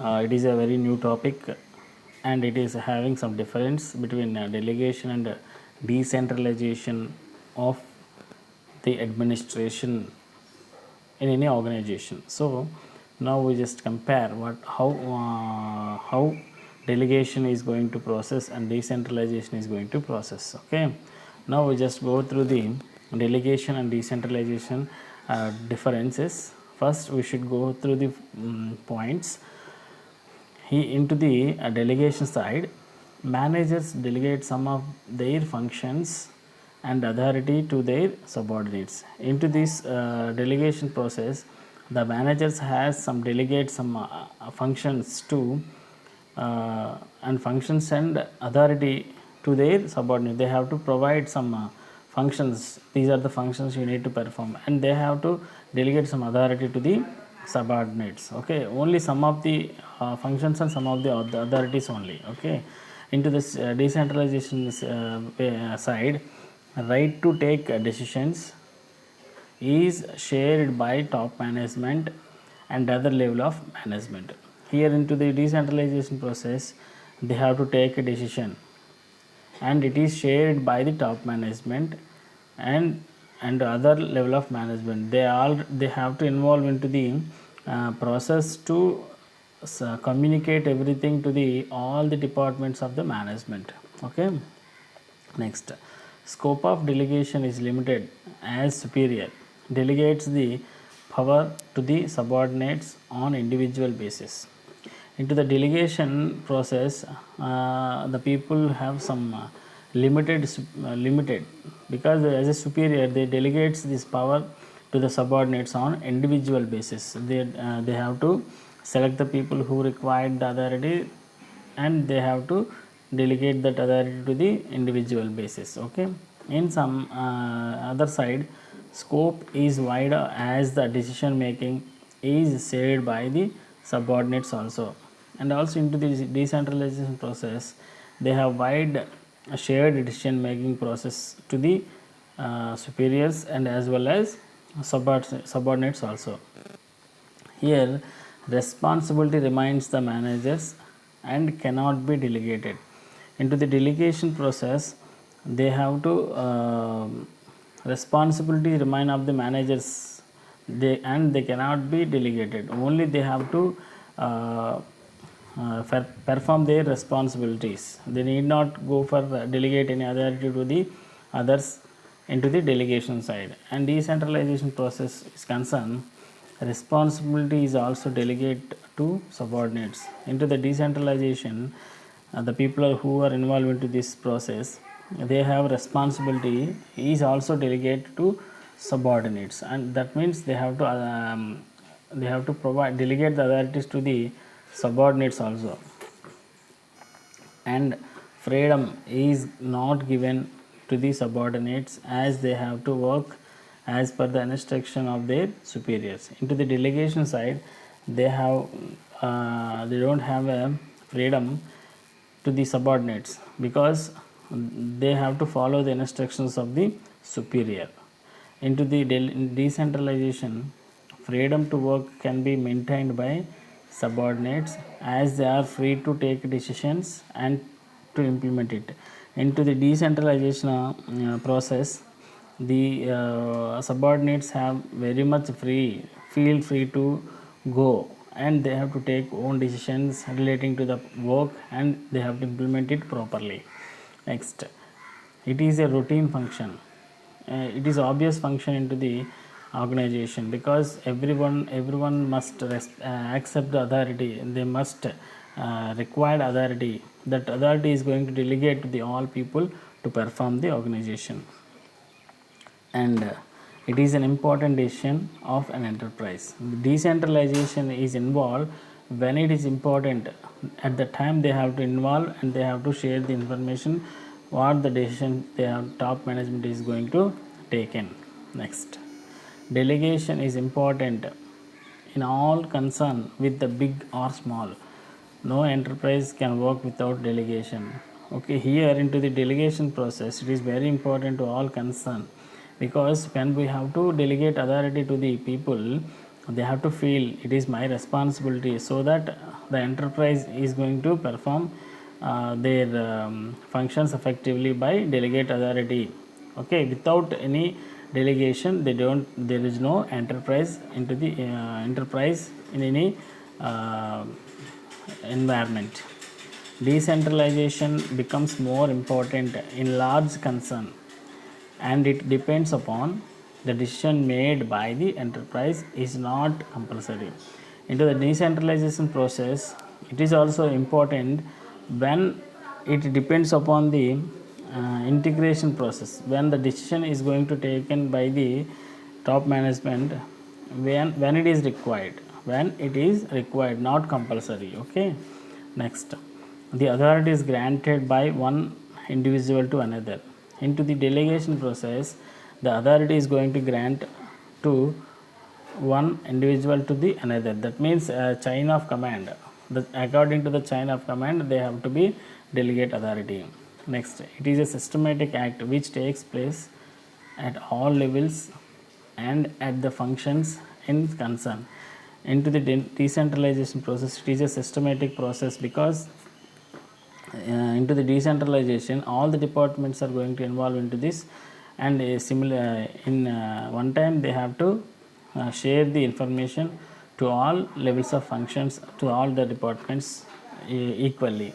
It is a very new topic and it is having some difference between delegation and decentralization of the administration in any organization. So now we just compare how delegation is going to process and decentralization is going to process. Okay, now we just go through the delegation and decentralization differences. First we should go through the points. Into the delegation side, managers delegate some of their functions and authority to their subordinates. Into this delegation process, the managers has some delegate some functions to and functions and authority to their subordinate. They have to provide some functions. These are the functions you need to perform, and they have to delegate some authority to the subordinates. Okay, only some of the functions and some of the authorities only. Okay, into this decentralization side, right to take decisions is shared by top management and other level of management. Here into the decentralization process, they have to take a decision and it is shared by the top management and other level of management. They have to involve into the process to communicate everything to the all the departments of the management. Okay, next, scope of delegation is limited as superior delegates the power to the subordinates on individual basis. Into the delegation process, the people have some limited because as a superior they delegates this power to the subordinates on individual basis. They have to select the people who require the authority and they have to delegate that authority to the individual basis. Okay, in some other side, scope is wider as the decision making is shared by the subordinates also. And also into the decentralization process, they have wide shared decision making process to the superiors and as well as subordinates also. Here responsibility remains the managers and cannot be delegated. Into the delegation process, they have to responsibility remain of the managers, they cannot be delegated. Only they have to perform their responsibilities. They need not go for delegate any authority to the others into the delegation side. And decentralization process is concerned, responsibility is also delegated to subordinates. Into the decentralization, the people who are involved into this process, they have responsibility is also delegated to subordinates, and that means they have to provide delegate the authorities to the subordinates also. And freedom is not given to the subordinates as they have to work as per the instruction of their superiors. Into the delegation side, they don't have a freedom to the subordinates because they have to follow the instructions of the superior. Into the decentralization, freedom to work can be maintained by subordinates as they are free to take decisions and to implement it. Into the decentralization process, the subordinates have very much feel free to go and they have to take own decisions relating to the work and they have to implement it properly. Next, it is a routine function. It is obvious function into the organization because everyone must accept the authority. They must require authority. That authority is going to delegate to the all people to perform the organization. And it is an important decision of an enterprise. Decentralization is involved when it is important. At the time they have to involve and they have to share the information what the decision top management is going to take in. Next, delegation is important in all concern with the big or small. No enterprise can work without delegation. Okay, here into the delegation process, it is very important to all concerned because when we have to delegate authority to the people, they have to feel it is my responsibility, so that the enterprise is going to perform their functions effectively by delegate authority. Okay, without any delegation, there is no enterprise into the enterprise in any uh, environment. Decentralization becomes more important in large concern, and it depends upon the decision made by the enterprise is not compulsory. Into the decentralization process, it is also important when it depends upon the integration process, when the decision is going to taken by the top management, when it is required, not compulsory. Okay, next, the authority is granted by one individual to another. Into the delegation process, the authority is going to grant to one individual to the another. That means chain of command. According to the chain of command, they have to be delegate authority. Next, it is a systematic act which takes place at all levels and at the functions in concern. Into the decentralization process, it is a systematic process because into the decentralization, all the departments are going to involve into this, and a similar in one time they have to share the information to all levels of functions, to all the departments equally.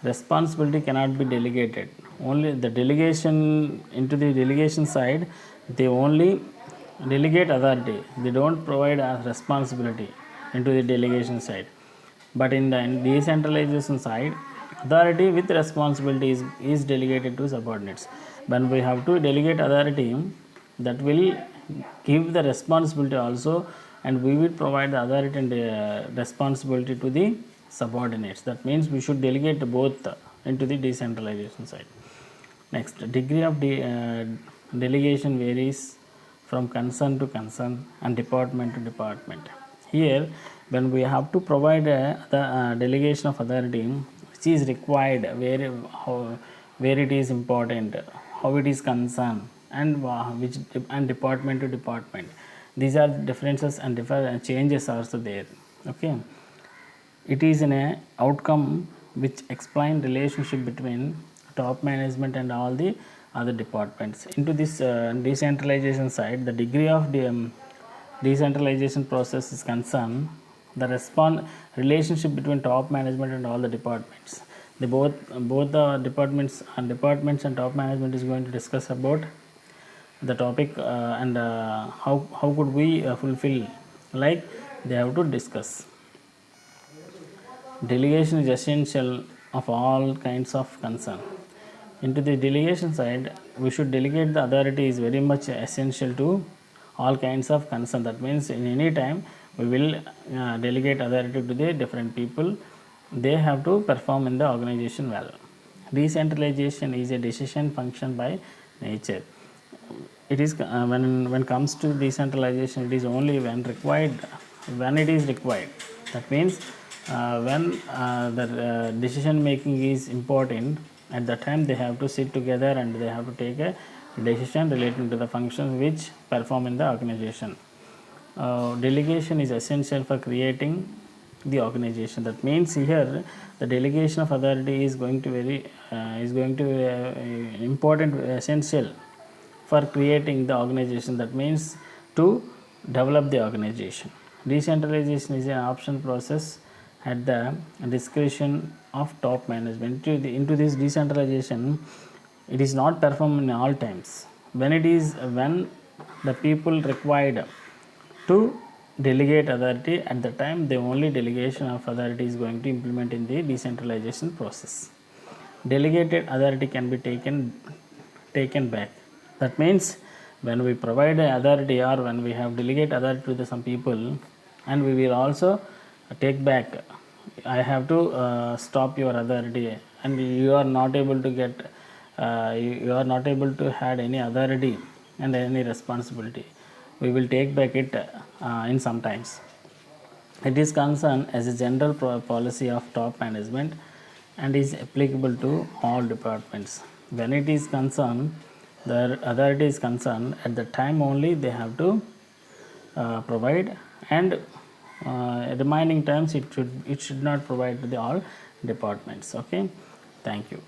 Responsibility cannot be delegated. Only the delegation, into the delegation side, they only delegate authority, they don't provide a responsibility into the delegation side. But in the decentralization side, authority with responsibility is delegated to subordinates. When we have to delegate authority, that will give the responsibility also, and we will provide the authority and responsibility to the subordinates. That means we should delegate both into the decentralization side. Next, degree of delegation varies from concern to concern and department to department. Here, when we have to provide the delegation of authority, which is required, where it is important, how it is concerned, and which and department to department. These are differences and different changes also there. Okay, it is an outcome which explain relationship between top management and all the other departments. Into this decentralization side, the degree of the decentralization process is concerned, the relationship between top management and all the departments. The both the departments and top management is going to discuss about the topic, and how could we fulfill, like they have to discuss. Delegation is essential of all kinds of concern. Into the delegation side, we should delegate the authority is very much essential to all kinds of concern. That means in any time we will delegate authority to the different people. They have to perform in the organization well. Decentralization is a decision function by nature. It is when comes to decentralization, it is only when required, when it is required. That means when the decision making is important, at that time they have to sit together and they have to take a decision relating to the functions which perform in the organization. Delegation is essential for creating the organization. That means here the delegation of authority is going to important, essential for creating the organization. That means to develop the organization. Decentralization is an optional process at the discretion of top management. Into this decentralization, it is not performed in all times. When the people required to delegate authority, at the time the only delegation of authority is going to implement in the decentralization process. Delegated authority can be taken back. That means when we provide authority, or when we have delegate authority to some people, and we will also take back, I have to stop your authority, and you are not able to get you are not able to had any authority and any responsibility. We will take back it in some times. It is concerned as a general policy of top management and is applicable to all departments. When it is concerned, the authority is concerned, at the time only they have to provide, and remaining times it should not provide to the all departments. Okay, thank you.